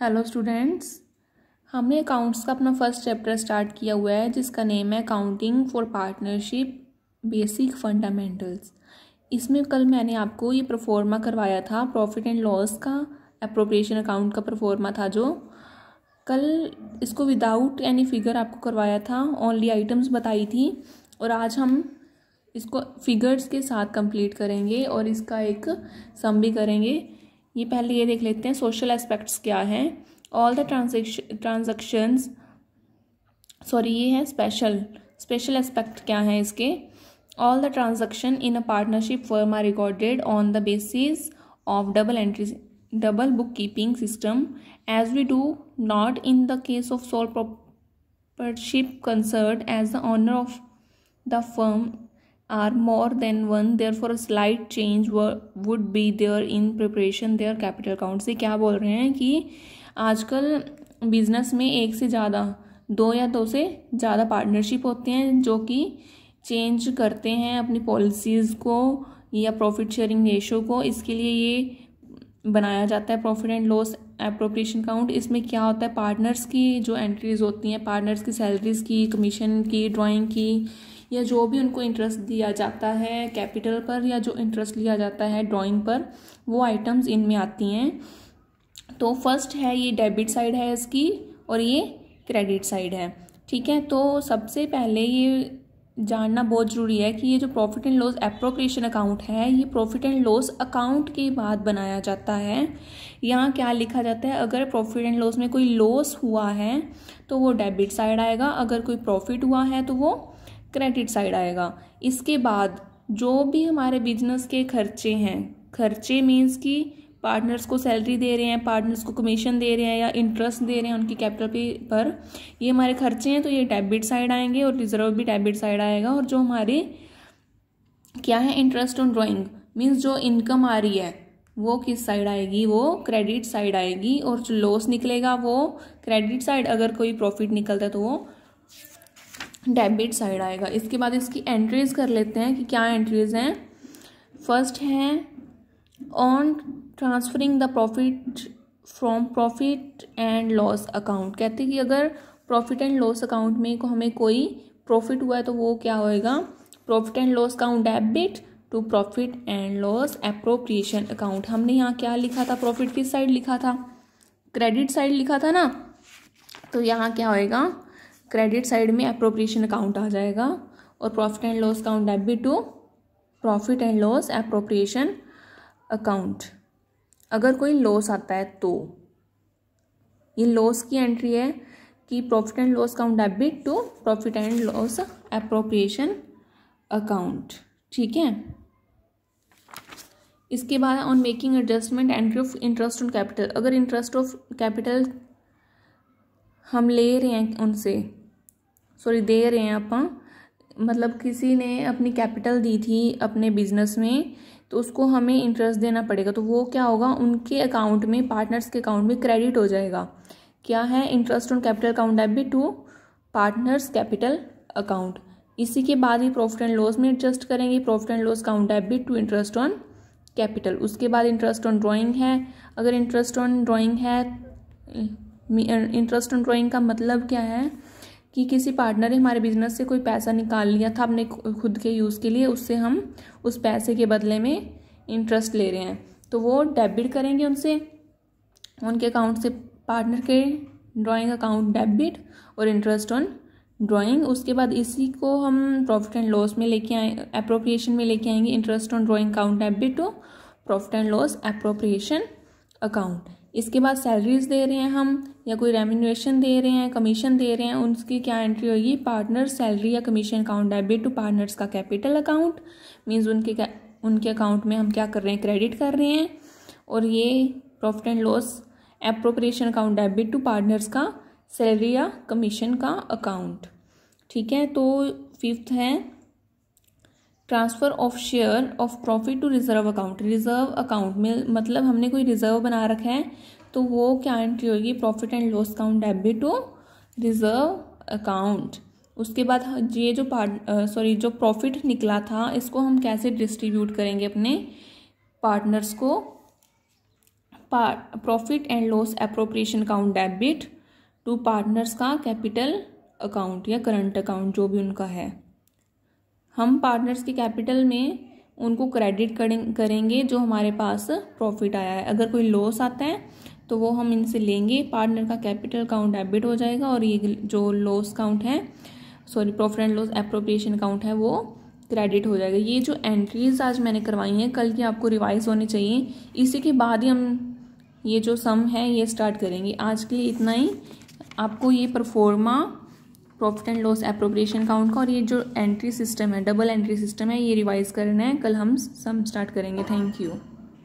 Hello students, हमने accounts का अपना फर्स्ट चैप्टर स्टार्ट किया हुआ है जिसका नेम है accounting for partnership basic fundamentals. इसमें कल मैंने आपको ये प्रोफोर्मा करवाया था, प्रॉफिट एंड लॉस का एप्रोप्रिएशन अकाउंट का प्रोफोर्मा था जो कल इसको विदाउट एनी फिगर आपको करवाया था, ओनली आइटम्स बताई थी। और आज हम इसको फिगर्स के साथ कंप्लीट करेंगे और इसका एक सम भी करेंगे। ये पहले ये देख लेते हैं सोशल एस्पेक्ट्स क्या हैं। ऑल द ट्रांजैक्शंस ये है स्पेशल एस्पेक्ट क्या है इसके। All the transaction in a partnership firm are recorded on the basis of double book keeping system as we do not in the case of sole proprietorship concerned as the owner of the firm are more than one, therefore a slight change would be there in preparation their capital account। से क्या बोल रहे हैं कि आजकल business में एक से ज़्यादा, दो या दो से ज़्यादा पार्टनरशिप होते हैं जो कि चेंज करते हैं अपनी पॉलिसीज़ को या प्रॉफिट शेयरिंग रेशो को। इसके लिए ये बनाया जाता है profit and loss appropriation account. इसमें क्या होता है, पार्टनर्स की जो एंट्रीज होती हैं, पार्टनर्स की सैलरीज की, कमीशन की, ड्राइंग की, या जो भी उनको इंटरेस्ट दिया जाता है कैपिटल पर या जो इंटरेस्ट लिया जाता है ड्राइंग पर, वो आइटम्स इनमें आती हैं। तो फर्स्ट है ये डेबिट साइड है इसकी और ये क्रेडिट साइड है। ठीक है, तो सबसे पहले ये जानना बहुत ज़रूरी है कि ये जो profit and loss appropriation account है ये प्रॉफिट एंड लॉस अकाउंट के बाद बनाया जाता है। यहाँ क्या लिखा जाता है, अगर प्रॉफिट एंड लॉस में कोई लॉस हुआ है तो वो डेबिट साइड आएगा, अगर कोई प्रॉफिट हुआ है तो वो क्रेडिट साइड आएगा। इसके बाद जो भी हमारे बिजनेस के खर्चे हैं, खर्चे मीन्स कि पार्टनर्स को सैलरी दे रहे हैं, पार्टनर्स को कमीशन दे रहे हैं या इंटरेस्ट दे रहे हैं उनकी कैपिटल पे पर, ये हमारे खर्चे हैं तो ये डेबिट साइड आएंगे और रिजर्व भी डेबिट साइड आएगा। और जो हमारे क्या है, इंटरेस्ट ऑन ड्राइंग मीन्स जो इनकम आ रही है वो किस साइड आएगी, वो क्रेडिट साइड आएगी। और जो लॉस निकलेगा वो क्रेडिट साइड, अगर कोई प्रॉफिट निकलता है तो वो डेबिट साइड आएगा। इसके बाद इसकी एंट्रीज कर लेते हैं कि क्या एंट्रीज हैं। फर्स्ट है on transferring the profit from profit and loss account. कहते हैं कि अगर प्रॉफिट एंड लॉस अकाउंट में को हमें कोई प्रॉफिट हुआ है तो वो क्या होएगा, profit and loss account debit to profit and loss appropriation account. हमने यहाँ क्या लिखा था, प्रॉफिट किस साइड लिखा था, क्रेडिट साइड लिखा था ना, तो यहाँ क्या होएगा, क्रेडिट साइड में एप्रोप्रिएशन अकाउंट आ जाएगा और profit and loss account debit to profit and loss appropriation account. अगर कोई लॉस आता है तो ये लॉस की एंट्री है कि profit and loss account debit to profit and loss appropriation account. ठीक है, इसके बाद on making adjustment entry of interest on capital. अगर इंटरेस्ट ऑफ कैपिटल हम ले रहे हैं उनसे, दे रहे हैं अपन, मतलब किसी ने अपनी कैपिटल दी थी अपने बिजनेस में तो उसको हमें इंटरेस्ट देना पड़ेगा, तो वो क्या होगा, उनके अकाउंट में, पार्टनर्स के अकाउंट में क्रेडिट हो जाएगा। क्या है, interest on capital account debit to partners capital account. इसी के बाद ही प्रॉफिट एंड लॉस में एडजस्ट करेंगे, profit and loss account debit to interest on capital. उसके बाद इंटरेस्ट ऑन ड्राइंग है। अगर इंटरेस्ट ऑन ड्राइंग है, इंटरेस्ट ऑन ड्राइंग का मतलब क्या है कि किसी पार्टनर ने हमारे बिजनेस से कोई पैसा निकाल लिया था अपने खुद के यूज़ के लिए, उससे हम उस पैसे के बदले में इंटरेस्ट ले रहे हैं तो वो डेबिट करेंगे उनसे, उनके अकाउंट से, पार्टनर के ड्राइंग अकाउंट डेबिट और इंटरेस्ट ऑन ड्राइंग। उसके बाद इसी को हम प्रॉफिट एंड लॉस में लेके आए, एप्रोप्रिएशन में लेके आएंगे, interest on drawing account debit to profit and loss appropriation account. इसके बाद सैलरीज दे रहे हैं हम या कोई रेम्यूनरेशन दे रहे हैं, कमीशन दे रहे हैं, उनकी क्या एंट्री होगी, पार्टनर सैलरी या commission account debit to partners का कैपिटल अकाउंट। मीन्स उनके अकाउंट में हम क्या कर रहे हैं, क्रेडिट कर रहे हैं। और ये profit and loss appropriation account debit to partners का सैलरी या कमीशन का अकाउंट। ठीक है, तो फिफ्थ है transfer of share of profit to reserve account. Reserve account में मतलब हमने कोई रिजर्व बना रखा है तो वो क्या एंट्री होगी, profit and loss account debit to reserve account. उसके बाद ये जो जो प्रॉफिट निकला था इसको हम कैसे डिस्ट्रीब्यूट करेंगे अपने पार्टनर्स को, profit and loss appropriation account debit to partners का कैपिटल अकाउंट या करंट अकाउंट जो भी उनका है। हम पार्टनर्स के कैपिटल में उनको क्रेडिट करेंगे जो हमारे पास प्रॉफिट आया है। अगर कोई लॉस आता है तो वो हम इनसे लेंगे, पार्टनर का कैपिटल अकाउंट डेबिट हो जाएगा और ये जो लॉस अकाउंट है profit and loss appropriation account है वो क्रेडिट हो जाएगा। ये जो एंट्रीज आज मैंने करवाई हैं कल की आपको रिवाइज होनी चाहिए, इसी के बाद ही हम ये जो सम है ये स्टार्ट करेंगे। आज के लिए इतना ही। आपको ये pro forma profit and loss appropriation account का और ये जो एंट्री सिस्टम है, डबल एंट्री सिस्टम है, ये रिवाइज करना है। कल हम सम स्टार्ट करेंगे। Thank you.